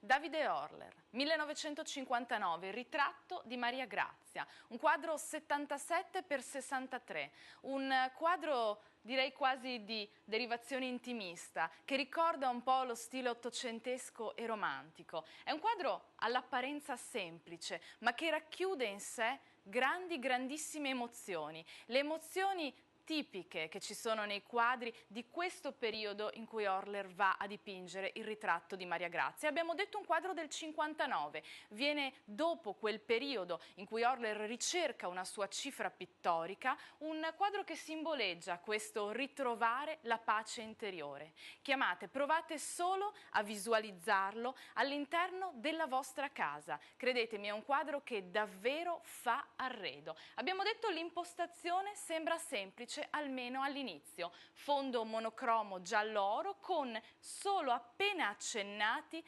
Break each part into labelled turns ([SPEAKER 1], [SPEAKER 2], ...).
[SPEAKER 1] Davide Orler, 1959, il ritratto di Maria Grazia, un quadro 77 x 63, un quadro direi quasi di derivazione intimista, che ricorda un po' lo stile ottocentesco e romantico. È un quadro all'apparenza semplice, ma che racchiude in sé grandissime emozioni, le emozioni tipiche che ci sono nei quadri di questo periodo in cui Orler va a dipingere il ritratto di Maria Grazia. Abbiamo detto un quadro del 59, viene dopo quel periodo in cui Orler ricerca una sua cifra pittorica, un quadro che simboleggia questo ritrovare la pace interiore. Provate solo a visualizzarlo all'interno della vostra casa. Credetemi, è un quadro che davvero fa arredo. Abbiamo detto l'impostazione sembra semplice, almeno all'inizio. Fondo monocromo giallo-oro con solo appena accennati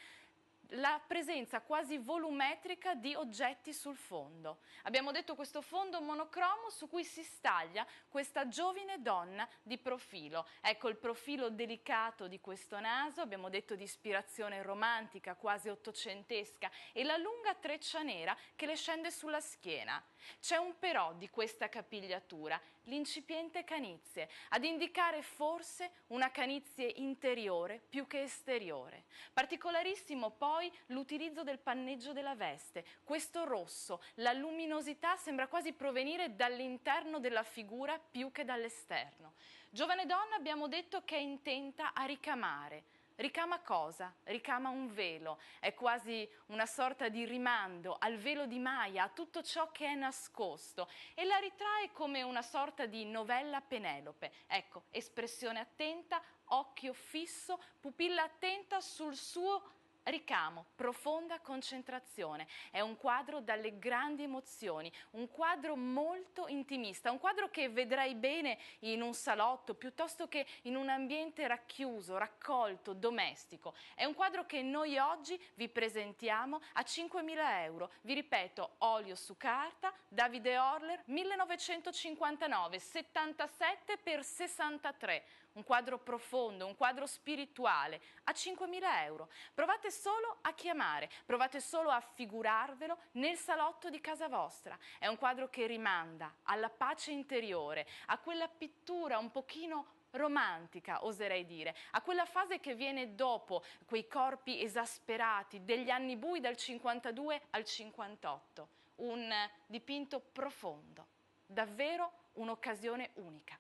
[SPEAKER 1] la presenza quasi volumetrica di oggetti sul fondo. Abbiamo detto questo fondo monocromo su cui si staglia questa giovane donna di profilo. Ecco il profilo delicato di questo naso, abbiamo detto di ispirazione romantica, quasi ottocentesca, e la lunga treccia nera che le scende sulla schiena. C'è un però di questa capigliatura, l'incipiente canizie, ad indicare forse una canizie interiore più che esteriore. Particolarissimo poi l'utilizzo del panneggio della veste, questo rosso, la luminosità sembra quasi provenire dall'interno della figura più che dall'esterno. Giovane donna abbiamo detto che è intenta a ricamare. Ricama cosa? Ricama un velo, è quasi una sorta di rimando al velo di Maya, a tutto ciò che è nascosto, e la ritrae come una sorta di novella Penelope. Ecco, espressione attenta, occhio fisso, pupilla attenta sul suo ricamo, profonda concentrazione. È un quadro dalle grandi emozioni, un quadro molto intimista, un quadro che vedrai bene in un salotto piuttosto che in un ambiente racchiuso, raccolto, domestico. È un quadro che noi oggi vi presentiamo a 5.000 euro. Vi ripeto, olio su carta, Davide Orler, 1959, 77 x 63. Un quadro profondo, un quadro spirituale, a 5.000 euro. Provate solo a chiamare, provate solo a figurarvelo nel salotto di casa vostra. È un quadro che rimanda alla pace interiore, a quella pittura un pochino romantica, oserei dire, a quella fase che viene dopo quei corpi esasperati degli anni bui dal 52 al 58. Un dipinto profondo, davvero un'occasione unica.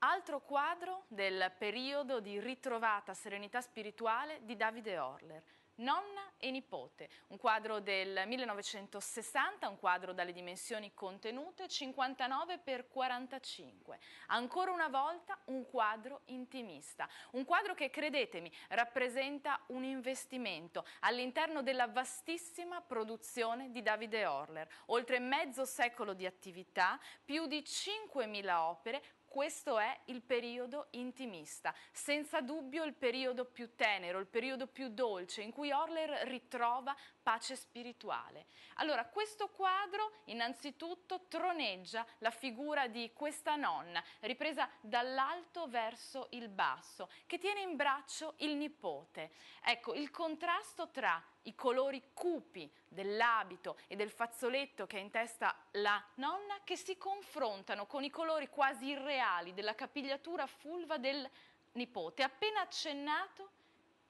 [SPEAKER 1] Altro quadro del periodo di ritrovata serenità spirituale di Davide Orler, Nonna e nipote, un quadro del 1960, un quadro dalle dimensioni contenute, 59 x 45. Ancora una volta un quadro intimista, un quadro che, credetemi, rappresenta un investimento all'interno della vastissima produzione di Davide Orler. Oltre mezzo secolo di attività, più di 5.000 opere. Questo è il periodo intimista, senza dubbio il periodo più tenero, il periodo più dolce, in cui Orler ritrova pace spirituale. Allora, questo quadro innanzitutto troneggia la figura di questa nonna, ripresa dall'alto verso il basso, che tiene in braccio il nipote. Ecco, il contrasto tra i colori cupi dell'abito e del fazzoletto che ha in testa la nonna, che si confrontano con i colori quasi irreali della capigliatura fulva del nipote, appena accennato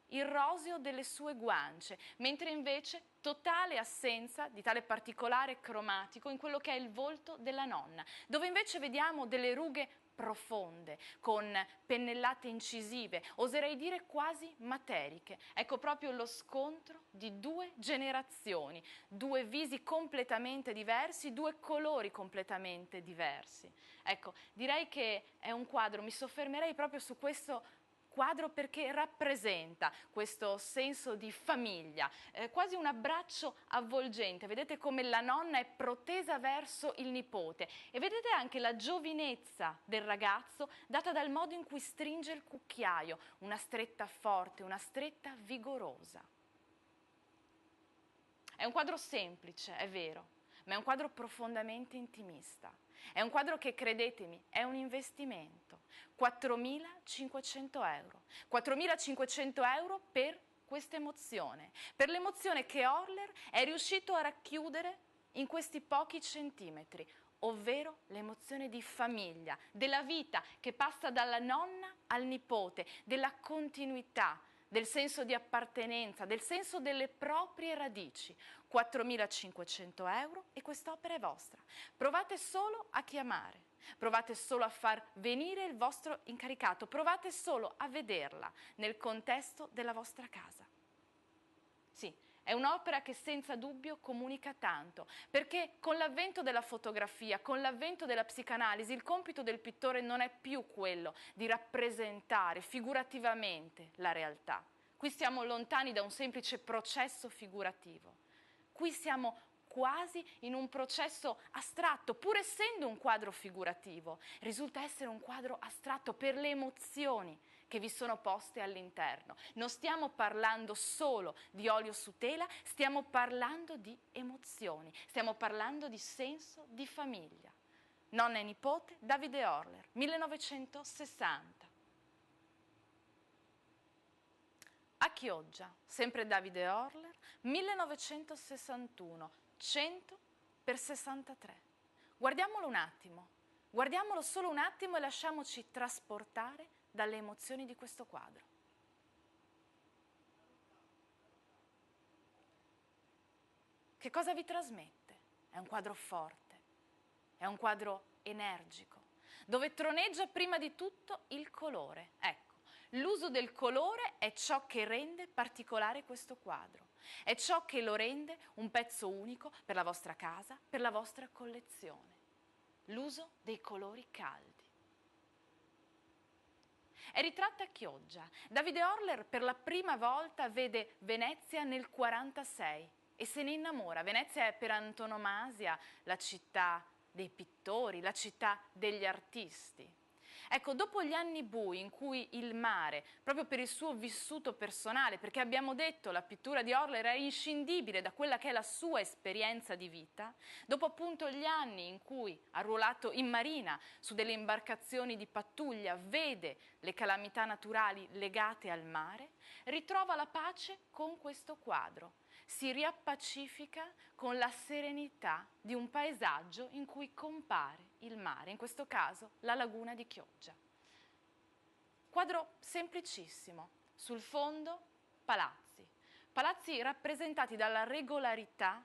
[SPEAKER 1] il roseo delle sue guance, mentre invece totale assenza di tale particolare cromatico in quello che è il volto della nonna, dove invece vediamo delle rughe profonde, con pennellate incisive, oserei dire quasi materiche. Ecco proprio lo scontro di due generazioni, due visi completamente diversi, due colori completamente diversi. Ecco, direi che è un quadro, mi soffermerei proprio su questo quadro perché rappresenta questo senso di famiglia, quasi un abbraccio avvolgente. Vedete come la nonna è protesa verso il nipote e vedete anche la giovinezza del ragazzo data dal modo in cui stringe il cucchiaio, una stretta forte, una stretta vigorosa. È un quadro semplice, è vero, ma è un quadro profondamente intimista. È un quadro che, credetemi, è un investimento. 4.500 euro. 4.500 euro per questa emozione, per l'emozione che Horler è riuscito a racchiudere in questi pochi centimetri, ovvero l'emozione di famiglia, della vita che passa dalla nonna al nipote, della continuità, del senso di appartenenza, del senso delle proprie radici. 4.500 euro e quest'opera è vostra. Provate solo a chiamare, provate solo a far venire il vostro incaricato, provate solo a vederla nel contesto della vostra casa. Sì, è un'opera che senza dubbio comunica tanto, perché con l'avvento della fotografia, con l'avvento della psicanalisi, il compito del pittore non è più quello di rappresentare figurativamente la realtà. Qui siamo lontani da un semplice processo figurativo. Qui siamo quasi in un processo astratto, pur essendo un quadro figurativo. Risulta essere un quadro astratto per le emozioni che vi sono poste all'interno. Non stiamo parlando solo di olio su tela, stiamo parlando di emozioni, stiamo parlando di senso di famiglia. Nonna e nipote, Davide Horler, 1960. A Chioggia, sempre Davide Horler, 1961, 100 per 63. Guardiamolo un attimo, guardiamolo solo un attimo e lasciamoci trasportare dalle emozioni di questo quadro. Che cosa vi trasmette? È un quadro forte, è un quadro energico, dove troneggia prima di tutto il colore. Ecco. L'uso del colore è ciò che rende particolare questo quadro, è ciò che lo rende un pezzo unico per la vostra casa, per la vostra collezione. L'uso dei colori caldi. È ritratta a Chioggia. Davide Horler per la prima volta vede Venezia nel 1946 e se ne innamora. Venezia è per antonomasia la città dei pittori, la città degli artisti. Ecco, dopo gli anni bui in cui il mare, proprio per il suo vissuto personale, perché abbiamo detto la pittura di Horler è inscindibile da quella che è la sua esperienza di vita, dopo appunto gli anni in cui, arruolato in marina su delle imbarcazioni di pattuglia, vede le calamità naturali legate al mare, ritrova la pace con questo quadro. Si riappacifica con la serenità di un paesaggio in cui compare il mare, in questo caso la laguna di Chioggia. Quadro semplicissimo, sul fondo palazzi, palazzi rappresentati dalla regolarità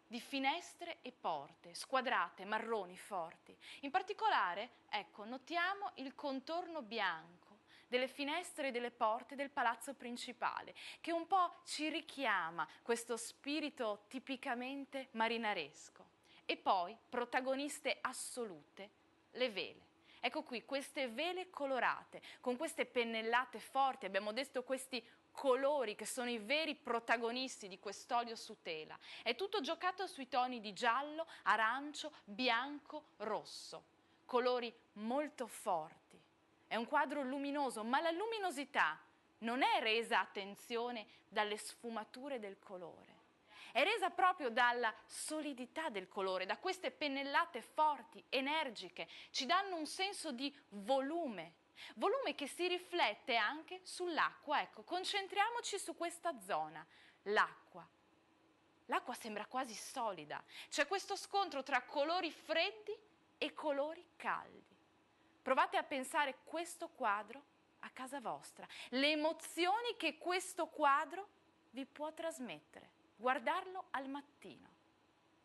[SPEAKER 1] di finestre e porte, squadrate, marroni, forti. In particolare, ecco, notiamo il contorno bianco delle finestre e delle porte del palazzo principale, che un po' ci richiama questo spirito tipicamente marinaresco. E poi, protagoniste assolute, le vele. Ecco qui, queste vele colorate, con queste pennellate forti, abbiamo detto questi colori che sono i veri protagonisti di quest'olio su tela. È tutto giocato sui toni di giallo, arancio, bianco, rosso. Colori molto forti. È un quadro luminoso, ma la luminosità non è resa, attenzione, dalle sfumature del colore. È resa proprio dalla solidità del colore, da queste pennellate forti, energiche, ci danno un senso di volume, volume che si riflette anche sull'acqua. Ecco, concentriamoci su questa zona, l'acqua. L'acqua sembra quasi solida, c'è questo scontro tra colori freddi e colori caldi. Provate a pensare questo quadro a casa vostra, le emozioni che questo quadro vi può trasmettere. Guardarlo al mattino.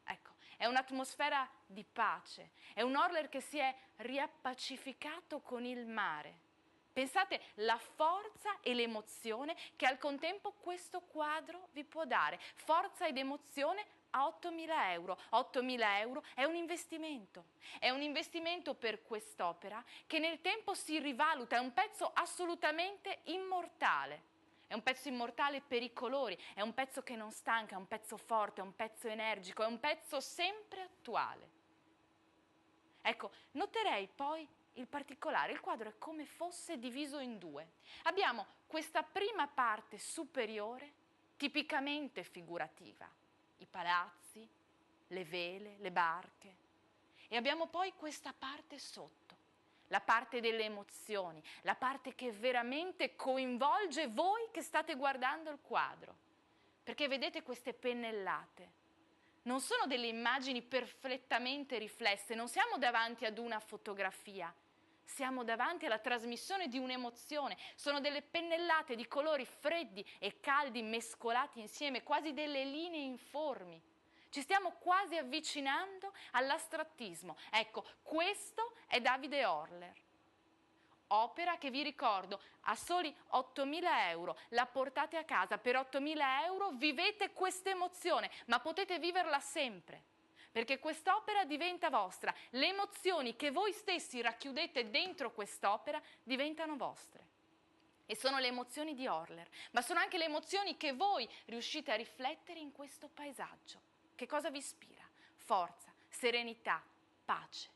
[SPEAKER 1] Ecco, è un'atmosfera di pace, è un Horler che si è riappacificato con il mare. Pensate la forza e l'emozione che al contempo questo quadro vi può dare, forza ed emozione a 8.000 euro. 8.000 euro è un investimento per quest'opera che nel tempo si rivaluta, è un pezzo assolutamente immortale. È un pezzo immortale per i colori, è un pezzo che non stanca, è un pezzo forte, è un pezzo energico, è un pezzo sempre attuale. Ecco, noterei poi il particolare, il quadro è come fosse diviso in due. Abbiamo questa prima parte superiore, tipicamente figurativa, i palazzi, le vele, le barche, e abbiamo poi questa parte sotto, la parte delle emozioni, la parte che veramente coinvolge voi che state guardando il quadro. Perché vedete queste pennellate? Non sono delle immagini perfettamente riflesse, non siamo davanti ad una fotografia, siamo davanti alla trasmissione di un'emozione, sono delle pennellate di colori freddi e caldi mescolati insieme, quasi delle linee informi. Ci stiamo quasi avvicinando all'astrattismo. Ecco, questo è Davide Orler. Opera che vi ricordo a soli 8.000 euro, la portate a casa, per 8.000 euro vivete questa emozione, ma potete viverla sempre, perché quest'opera diventa vostra, le emozioni che voi stessi racchiudete dentro quest'opera diventano vostre. E sono le emozioni di Orler, ma sono anche le emozioni che voi riuscite a riflettere in questo paesaggio. Che cosa vi ispira? Forza, serenità, pace.